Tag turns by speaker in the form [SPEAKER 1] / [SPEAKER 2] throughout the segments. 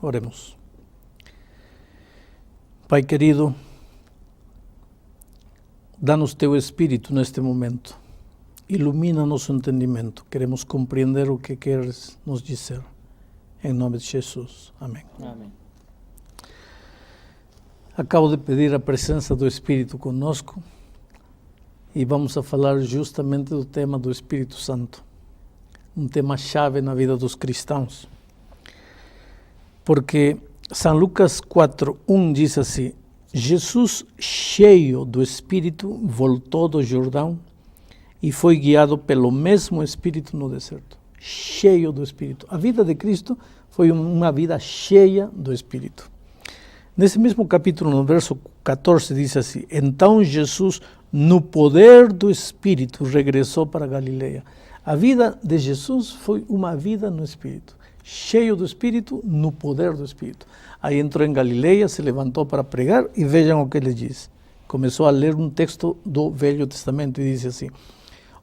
[SPEAKER 1] Oremos. Pai querido, dá-nos teu Espírito neste momento. Ilumina nosso entendimento. Queremos compreender o que queres nos dizer. Em nome de Jesus. Amém.
[SPEAKER 2] Amém.
[SPEAKER 1] Acabo de pedir a presença do Espírito conosco e vamos a falar justamente do tema do Espírito Santo. Um tema chave na vida dos cristãos. Porque São Lucas 4:1 diz assim: Jesus, cheio do Espírito, voltou do Jordão e foi guiado pelo mesmo Espírito no deserto. Cheio do Espírito. A vida de Cristo foi uma vida cheia do Espírito. Nesse mesmo capítulo, no verso 14, diz assim: Então Jesus, no poder do Espírito, regressou para a Galileia. A vida de Jesus foi uma vida no Espírito. Cheio do Espírito, no poder do Espírito. Aí entrou em Galileia, se levantou para pregar e vejam o que ele diz. Começou a ler um texto do Velho Testamento e disse assim: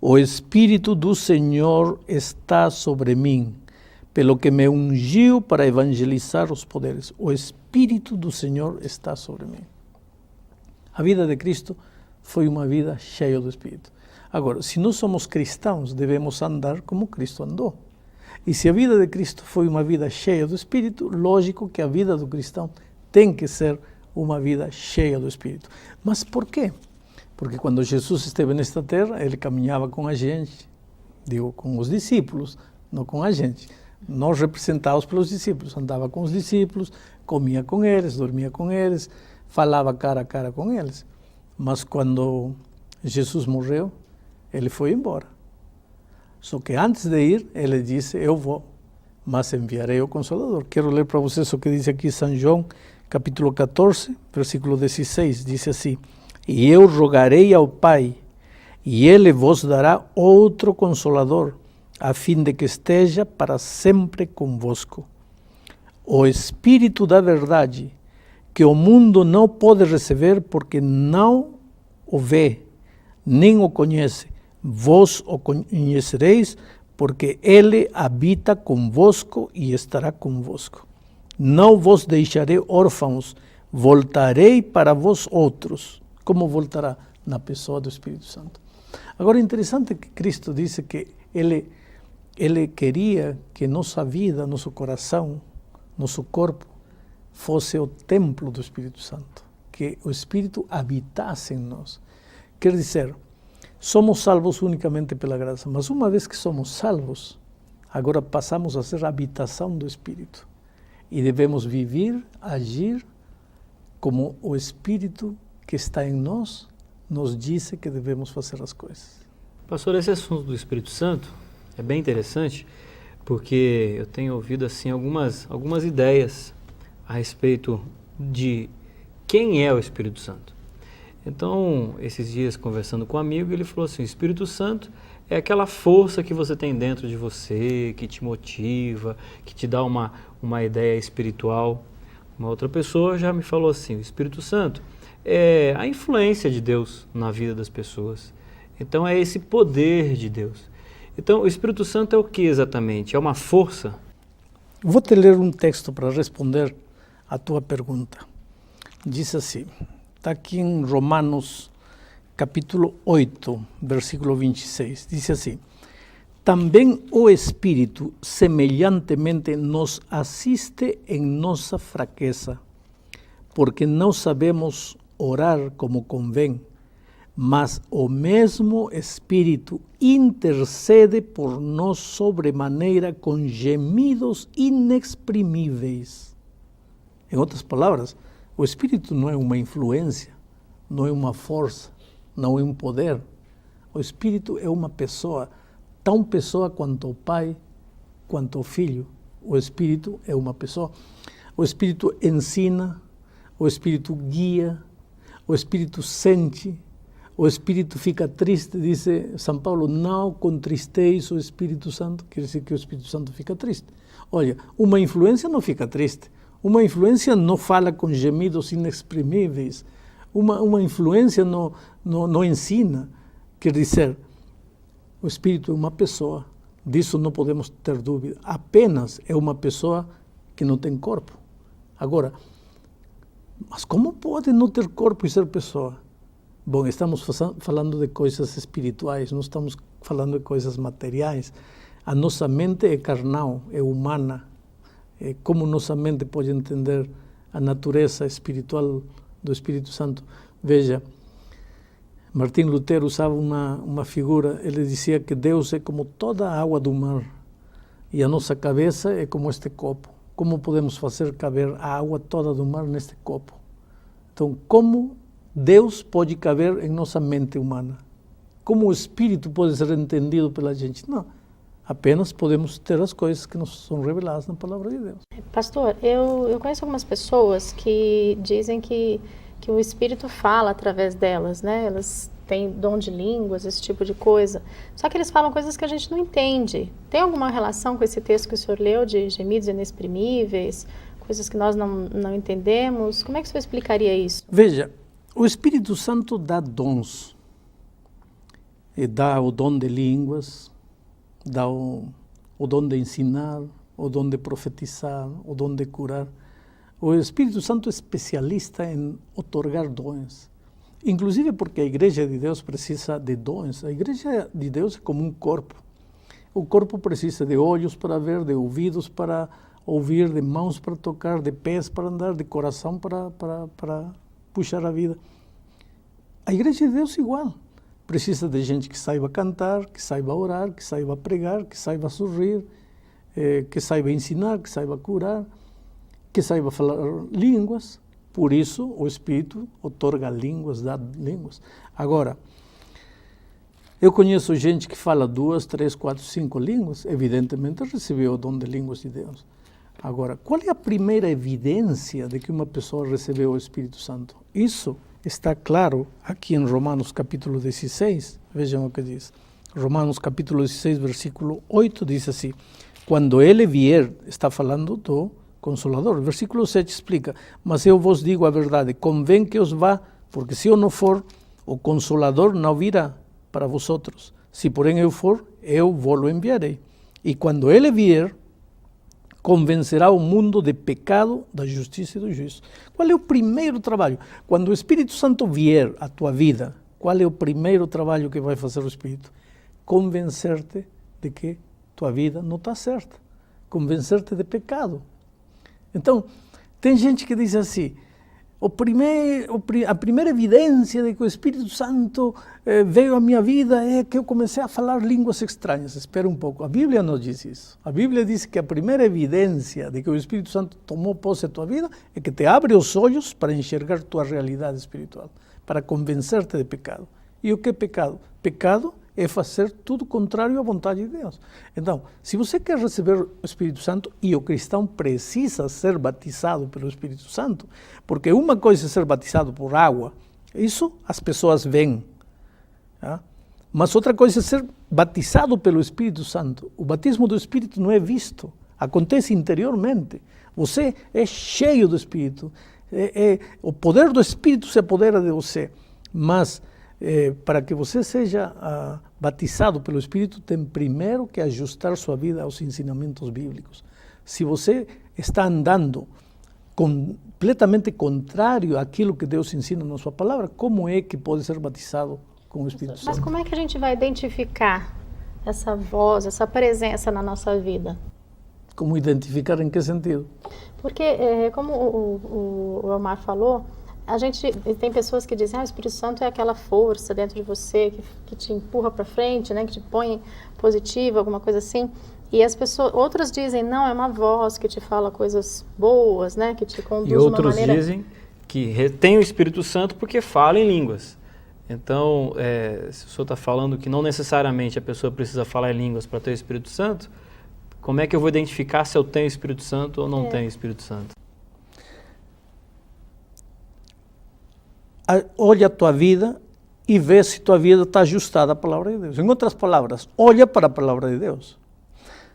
[SPEAKER 1] O Espírito do Senhor está sobre mim, pelo que me ungiu para evangelizar os poderes. O Espírito do Senhor está sobre mim. A vida de Cristo foi uma vida cheia do Espírito. Agora, se nós somos cristãos, devemos andar como Cristo andou. E se a vida de Cristo foi uma vida cheia do Espírito, lógico que a vida do cristão tem que ser uma vida cheia do Espírito. Mas por quê? Porque quando Jesus esteve nesta terra, ele caminhava com a gente, com os discípulos, não com a gente. Nós representados pelos discípulos, andava com os discípulos, comia com eles, dormia com eles, falava cara a cara com eles. Mas quando Jesus morreu, ele foi embora. Só que antes de ir, ele disse: Eu vou, mas enviarei o Consolador. Quero ler para vocês o que diz aqui São João, capítulo 14, versículo 16. Diz assim: E eu rogarei ao Pai, e Ele vos dará outro Consolador, a fim de que esteja para sempre convosco. O Espírito da verdade, que o mundo não pode receber porque não o vê, nem o conhece. Vós o conhecereis, porque ele habita convosco e estará convosco. Não vos deixarei órfãos, voltarei para vós outros. Como voltará? Na pessoa do Espírito Santo. Agora, é interessante que Cristo disse que ele queria que nossa vida, nosso coração, nosso corpo, fosse o templo do Espírito Santo. Que o Espírito habitasse em nós. Quer dizer, somos salvos unicamente pela graça, mas uma vez que somos salvos, agora passamos a ser a habitação do Espírito. E devemos viver, agir como o Espírito que está em nós nos disse que devemos fazer as coisas.
[SPEAKER 2] Pastor, esse assunto do Espírito Santo é bem interessante, porque eu tenho ouvido assim algumas ideias a respeito de quem é o Espírito Santo. Então, esses dias, conversando com um amigo, ele falou assim: o Espírito Santo é aquela força que você tem dentro de você, que te motiva, que te dá uma ideia espiritual. Uma outra pessoa já me falou assim: o Espírito Santo é a influência de Deus na vida das pessoas. Então, é esse poder de Deus. Então, o Espírito Santo é o que exatamente? É uma força?
[SPEAKER 1] Vou te ler um texto para responder a tua pergunta. Diz assim, está aqui em Romanos, capítulo 8, versículo 26. Diz assim: Também o Espírito semelhantemente nos assiste em nossa fraqueza, porque não sabemos orar como convém, mas o mesmo Espírito intercede por nós sobremaneira com gemidos inexprimíveis. Em outras palavras, o Espírito não é uma influência, não é uma força, não é um poder. O Espírito é uma pessoa, tão pessoa quanto o Pai, quanto o Filho. O Espírito é uma pessoa. O Espírito ensina, o Espírito guia, o Espírito sente, o Espírito fica triste, diz São Paulo: não contristeis o Espírito Santo, quer dizer que o Espírito Santo fica triste. Olha, uma influência não fica triste, uma influência não fala com gemidos inexprimíveis, uma influência não ensina, quer dizer, o Espírito é uma pessoa, disso não podemos ter dúvida, apenas é uma pessoa que não tem corpo, Agora, mas como pode não ter corpo e ser pessoa? Bom, estamos falando de coisas espirituais, não estamos falando de coisas materiais. A nossa mente é carnal, é humana. Como nossa mente pode entender a natureza espiritual do Espírito Santo? Veja, Martim Lutero usava uma figura, ele dizia que Deus é como toda a água do mar e a nossa cabeça é como este copo. Como podemos fazer caber a água toda do mar neste copo? Então, como Deus pode caber em nossa mente humana? Como o Espírito pode ser entendido pela gente? Não, apenas podemos ter as coisas que nos são reveladas na Palavra de Deus.
[SPEAKER 3] Pastor, eu conheço algumas pessoas que dizem que o Espírito fala através delas, né? Elas têm dom de línguas, esse tipo de coisa. Só que eles falam coisas que a gente não entende. Tem alguma relação com esse texto que o senhor leu, de gemidos inexprimíveis, coisas que nós não entendemos? Como é que o senhor explicaria isso?
[SPEAKER 1] Veja, o Espírito Santo dá dons. E dá o dom de línguas, dá o dom de ensinar, o dom de profetizar, o dom de curar. O Espírito Santo é especialista em otorgar dons. Inclusive porque a Igreja de Deus precisa de dons. A Igreja de Deus é como um corpo. O corpo precisa de olhos para ver, de ouvidos para ouvir, de mãos para tocar, de pés para andar, de coração para puxar a vida. A Igreja de Deus é igual. Precisa de gente que saiba cantar, que saiba orar, que saiba pregar, que saiba sorrir, que saiba ensinar, que saiba curar, que saiba falar línguas. Por isso, o Espírito otorga línguas, dá línguas. Agora, eu conheço gente que fala 2, 3, 4, 5 línguas, evidentemente recebeu o dom de línguas de Deus. Agora, qual é a primeira evidência de que uma pessoa recebeu o Espírito Santo? Isso está claro aqui em Romanos capítulo 16, vejam o que diz. Romanos capítulo 16, versículo 8, diz assim: quando ele vier, está falando do Consolador. Versículo 7 explica: mas eu vos digo a verdade, convém que os vá, porque se eu não for, o Consolador não virá para vosotros. Se porém eu for, eu vos-lo enviarei. E quando ele vier, convencerá o mundo de pecado, da justiça e do juízo. Qual é o primeiro trabalho? Quando o Espírito Santo vier à tua vida, qual é o primeiro trabalho que vai fazer o Espírito? Convencer-te de que tua vida não está certa. Convencer-te de pecado. Então, tem gente que diz assim: a primeira evidência de que o Espírito Santo veio à minha vida é que eu comecei a falar línguas estranhas. Espera um pouco, a Bíblia não diz isso. A Bíblia diz que a primeira evidência de que o Espírito Santo tomou posse da tua vida é que te abre os olhos para enxergar tua realidade espiritual, para convencer-te de pecado. E o que é pecado? Pecado é fazer tudo contrário à vontade de Deus. Então, se você quer receber o Espírito Santo, e o cristão precisa ser batizado pelo Espírito Santo, porque uma coisa é ser batizado por água, isso as pessoas veem, tá? Mas outra coisa é ser batizado pelo Espírito Santo. O batismo do Espírito não é visto, acontece interiormente. Você é cheio do Espírito, o poder do Espírito se apodera de você, mas para que você seja batizado pelo Espírito, tem primeiro que ajustar sua vida aos ensinamentos bíblicos. Se você está andando completamente contrário àquilo que Deus ensina na sua palavra, como é que pode ser batizado com o Espírito Santo?
[SPEAKER 3] Mas como é que a gente vai identificar essa voz, essa presença na nossa vida?
[SPEAKER 1] Como identificar em que sentido?
[SPEAKER 3] Porque, como o Elmar falou, a gente tem pessoas que dizem: o Espírito Santo é aquela força dentro de você que te empurra para frente, né, que te põe positivo, alguma coisa assim. E as pessoas, outros dizem: não, é uma voz que te fala coisas boas, né, que te conduz de uma maneira.
[SPEAKER 2] E outros dizem que tem o Espírito Santo porque fala em línguas. Então, se o senhor está falando que não necessariamente a pessoa precisa falar em línguas para ter o Espírito Santo, como é que eu vou identificar se eu tenho o Espírito Santo ou não tenho o Espírito Santo?
[SPEAKER 1] Olha a tua vida e vê se tua vida está ajustada à palavra de Deus. Em outras palavras, olha para a palavra de Deus.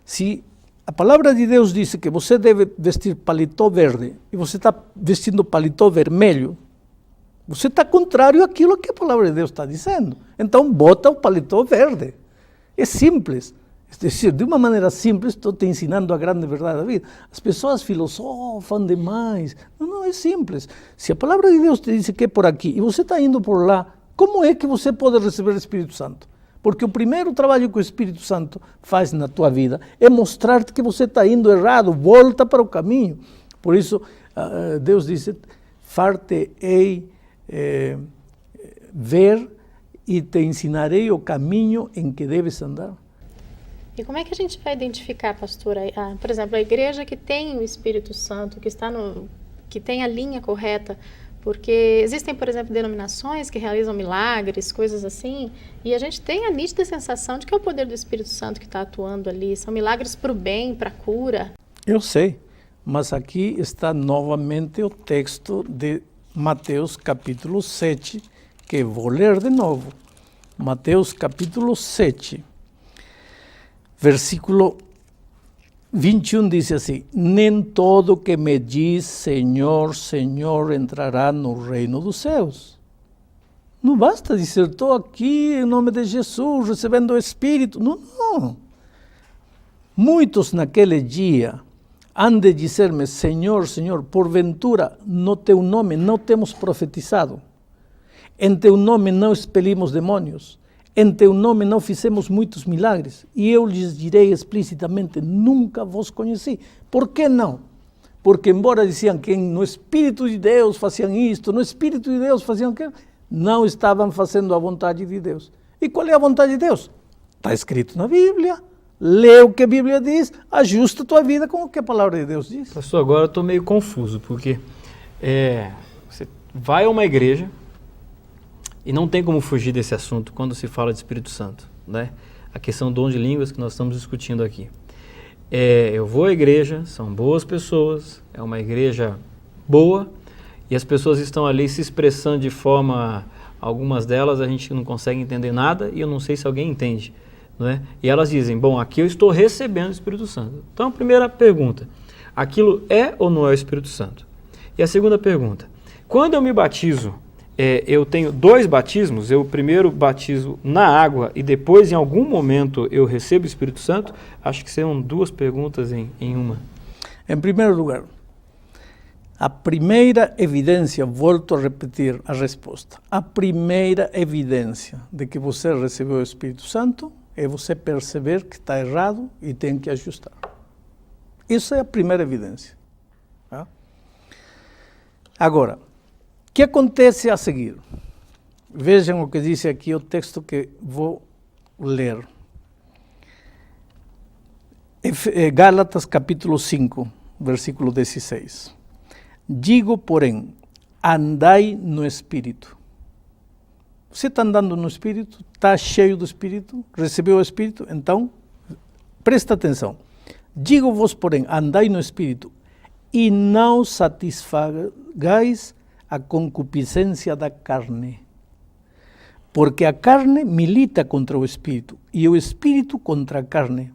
[SPEAKER 1] Se a palavra de Deus diz que você deve vestir paletó verde e você está vestindo paletó vermelho, você está contrário àquilo que a palavra de Deus está dizendo. Então, bota o paletó verde. É simples. É dizer, de uma maneira simples, estou te ensinando a grande verdade da vida. As pessoas filosofam demais. Não, é simples. Se a palavra de Deus te diz que é por aqui e você está indo por lá, como é que você pode receber o Espírito Santo? Porque o primeiro trabalho que o Espírito Santo faz na tua vida é mostrar-te que você está indo errado, volta para o caminho. Por isso, Deus disse, far-te-ei ver e te ensinarei o caminho em que deves andar.
[SPEAKER 3] E como é que a gente vai identificar, pastor, por exemplo, a igreja que tem o Espírito Santo, que tem a linha correta? Porque existem, por exemplo, denominações que realizam milagres, coisas assim, e a gente tem a nítida sensação de que é o poder do Espírito Santo que está atuando ali. São milagres para o bem, para a cura.
[SPEAKER 1] Eu sei, mas aqui está novamente o texto de Mateus capítulo 7, que vou ler de novo. Mateus capítulo 7, versículo 21 diz assim, nem todo que me diz Senhor, Senhor entrará no reino dos céus. Não basta dizer, estou aqui em nome de Jesus, recebendo o Espírito. Não. Muitos naquele dia han de dizer-me, Senhor, Senhor, porventura no teu nome não temos profetizado, em teu nome não expelimos demônios, em teu nome não fizemos muitos milagres, e eu lhes direi explicitamente, nunca vos conheci. Por que não? Porque embora diziam que no Espírito de Deus faziam isto, no Espírito de Deus faziam aquilo, não estavam fazendo a vontade de Deus. E qual é a vontade de Deus? Está escrito na Bíblia. Lê o que a Bíblia diz, ajusta a tua vida com o que a palavra de Deus diz.
[SPEAKER 2] Pastor, agora eu estou meio confuso, porque você vai a uma igreja e não tem como fugir desse assunto quando se fala de Espírito Santo, né? A questão do dom de línguas que nós estamos discutindo aqui. Eu vou à igreja, são boas pessoas, é uma igreja boa, e as pessoas estão ali se expressando de forma, algumas delas a gente não consegue entender nada, e eu não sei se alguém entende. Né? E elas dizem, bom, aqui eu estou recebendo o Espírito Santo. Então, a primeira pergunta, aquilo é ou não é o Espírito Santo? E a segunda pergunta, quando eu me batizo, eu tenho 2 batismos, eu primeiro batizo na água e depois, em algum momento, eu recebo o Espírito Santo? Acho que serão 2 perguntas em uma.
[SPEAKER 1] Em primeiro lugar, a primeira evidência, volto a repetir a resposta, a primeira evidência de que você recebeu o Espírito Santo é você perceber que está errado e tem que ajustar. Isso é a primeira evidência. Tá? Agora, o que acontece a seguir? Vejam o que diz aqui o texto que vou ler. Gálatas capítulo 5, versículo 16. Digo, porém, andai no Espírito. Você está andando no Espírito, está cheio do Espírito, recebeu o Espírito, então, presta atenção. Digo-vos, porém, andai no Espírito, e não satisfagais a concupiscência da carne. Porque a carne milita contra o Espírito, e o Espírito contra a carne,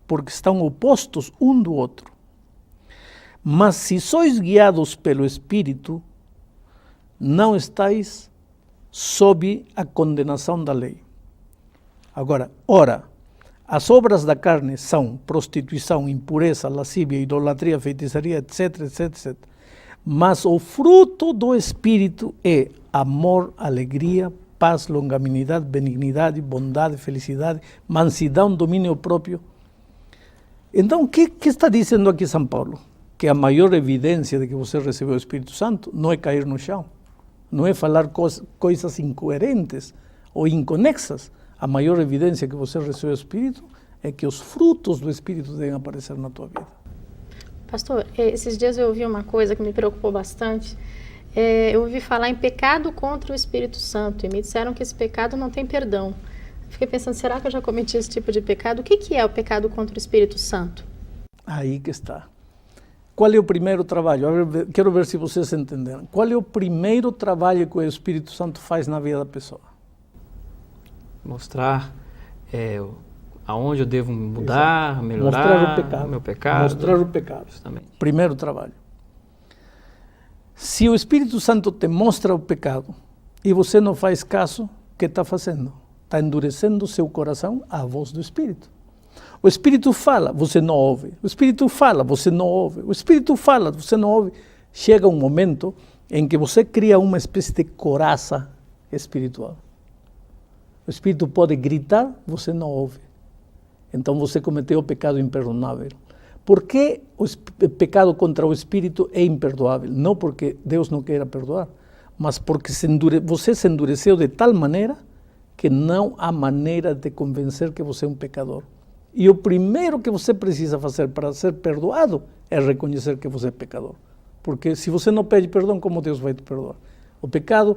[SPEAKER 1] porque estão opostos um do outro. Mas se sois guiados pelo Espírito, não estáis sob a condenação da lei. Agora, ora, as obras da carne são prostituição, impureza, lascívia, idolatria, feitiçaria, etc, etc, etc. Mas o fruto do Espírito é amor, alegria, paz, longanimidade, benignidade, bondade, felicidade, mansidão, domínio próprio. Então, o que está dizendo aqui São Paulo? Que a maior evidência de que você recebeu o Espírito Santo não é cair no chão, não é falar coisas incoerentes ou inconexas. A maior evidência que você recebeu o Espírito é que os frutos do Espírito devem aparecer na tua vida.
[SPEAKER 3] Pastor, esses dias eu ouvi uma coisa que me preocupou bastante. Eu ouvi falar em pecado contra o Espírito Santo e me disseram que esse pecado não tem perdão. Fiquei pensando, será que eu já cometi esse tipo de pecado? O que é o pecado contra o Espírito Santo?
[SPEAKER 1] Aí que está. Qual é o primeiro trabalho? Quero ver se vocês entenderam. Qual é o primeiro trabalho que o Espírito Santo faz na vida da pessoa?
[SPEAKER 2] Mostrar aonde eu devo mudar,
[SPEAKER 1] exato,
[SPEAKER 2] melhorar
[SPEAKER 1] mostrar o
[SPEAKER 2] meu pecado.
[SPEAKER 1] Mostrar o pecado.
[SPEAKER 2] Justamente.
[SPEAKER 1] Primeiro trabalho. Se o Espírito Santo te mostra o pecado e você não faz caso, o que está fazendo? Está endurecendo o seu coração à voz do Espírito. O Espírito fala, você não ouve. O Espírito fala, você não ouve. O Espírito fala, você não ouve. Chega um momento em que você cria uma espécie de coraça espiritual. O Espírito pode gritar, você não ouve. Então você cometeu o pecado imperdonável. Por que o pecado contra o Espírito é imperdoável? Não porque Deus não queira perdoar, mas porque você se endureceu de tal maneira que não há maneira de convencer que você é um pecador. E o primeiro que você precisa fazer para ser perdoado é reconhecer que você é pecador. Porque se você não pede perdão, como Deus vai te perdoar? O pecado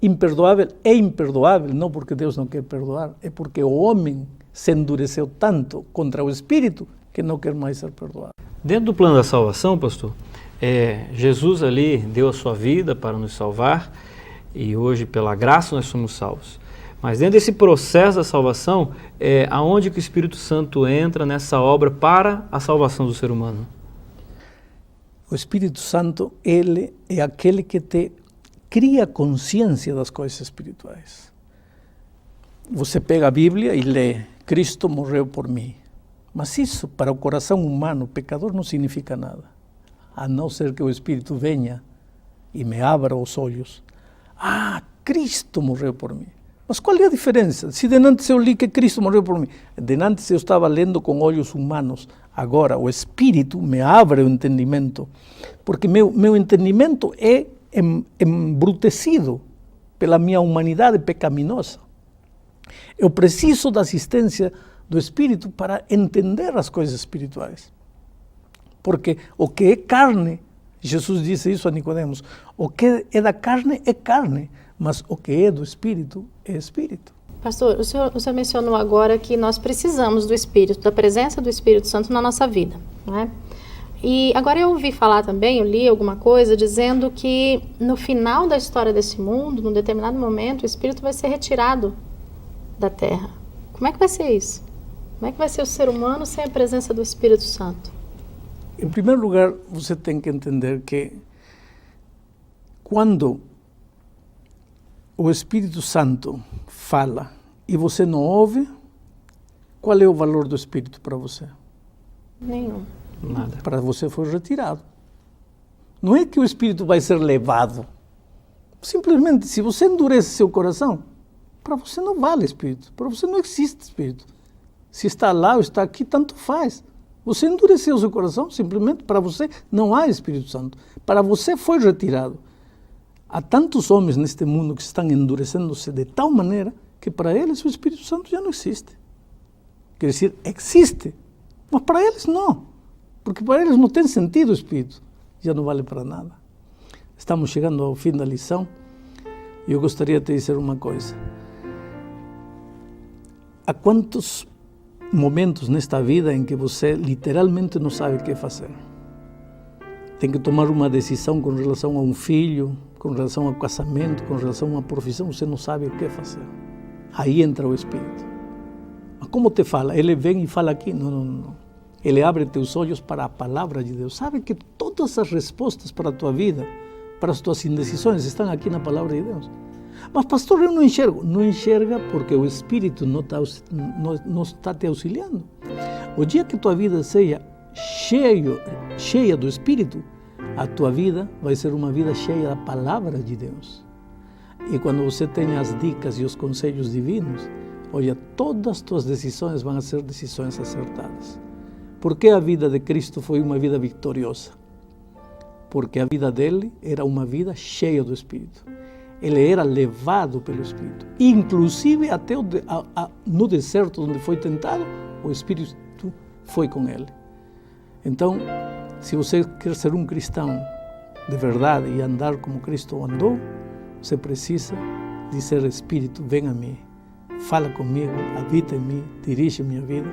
[SPEAKER 1] imperdoável é imperdoável, não porque Deus não quer perdoar, é porque o homem se endureceu tanto contra o Espírito que não quer mais ser perdoado.
[SPEAKER 2] Dentro do plano da salvação, pastor, Jesus ali deu a sua vida para nos salvar e hoje, pela graça, nós somos salvos. Mas dentro desse processo da salvação, aonde que o Espírito Santo entra nessa obra para a salvação do ser humano?
[SPEAKER 1] O Espírito Santo, ele é aquele que te cria consciência das coisas espirituais. Você pega a Bíblia e lê, Cristo morreu por mim. Mas isso, para o coração humano, pecador, não significa nada. A não ser que o Espírito venha e me abra os olhos. Ah, Cristo morreu por mim. Mas qual é a diferença? Se de antes eu li que Cristo morreu por mim, de antes eu estava lendo com olhos humanos, agora o Espírito me abre o entendimento, porque meu entendimento é embrutecido pela minha humanidade pecaminosa. Eu preciso da assistência do Espírito para entender as coisas espirituais. Porque o que é carne, Jesus disse isso a Nicodemos, o que é da carne é carne, mas o que é do Espírito é Espírito.
[SPEAKER 3] Pastor, o senhor mencionou agora que nós precisamos do Espírito, da presença do Espírito Santo na nossa vida, não é? E agora eu ouvi falar também, eu li alguma coisa dizendo que no final da história desse mundo, num determinado momento, o Espírito vai ser retirado da Terra. Como é que vai ser isso? Como é que vai ser o ser humano sem a presença do Espírito Santo?
[SPEAKER 1] Em primeiro lugar, você tem que entender que quando o Espírito Santo fala e você não ouve, qual é o valor do Espírito para você?
[SPEAKER 3] Nenhum.
[SPEAKER 2] Nada.
[SPEAKER 1] Para você foi retirado. Não é que o Espírito vai ser levado. Simplesmente, se você endurece seu coração, para você não vale Espírito. Para você não existe Espírito. Se está lá ou está aqui, tanto faz. Você endureceu seu coração, simplesmente para você não há Espírito Santo. Para você foi retirado. Há tantos homens neste mundo que estão endurecendo-se de tal maneira que para eles o Espírito Santo já não existe. Quer dizer, existe, mas para eles não. Porque para eles não tem sentido o Espírito. Já não vale para nada. Estamos chegando ao fim da lição e eu gostaria de te dizer uma coisa. Há quantos momentos nesta vida em que você literalmente não sabe o que fazer? Tem que tomar uma decisão com relação a um filho, com relação ao casamento, com relação a uma profissão, você não sabe o que fazer. Aí entra o Espírito. Mas como te fala? Ele vem e fala aqui? Não. Ele abre teus olhos para a palavra de Deus. Sabe que todas as respostas para a tua vida, para as tuas indecisões, estão aqui na palavra de Deus. Mas pastor, eu não enxergo. Não enxerga porque o Espírito não está te auxiliando. O dia que tua vida seja cheia do Espírito, a tua vida vai ser uma vida cheia da palavra de Deus. E quando você tem as dicas e os conselhos divinos, olha, todas as tuas decisões vão ser decisões acertadas. Por que a vida de Cristo foi uma vida vitoriosa? Porque a vida dele era uma vida cheia do Espírito. Ele era levado pelo Espírito. Inclusive até no deserto onde foi tentado, o Espírito foi com ele. Então, se você quer ser um cristão de verdade e andar como Cristo andou, você precisa dizer: Espírito, vem a mim, fala comigo, habita em mim, dirige minha vida.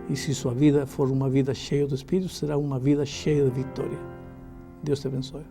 [SPEAKER 1] E se sua vida for uma vida cheia do Espírito, será uma vida cheia de vitória. Deus te abençoe.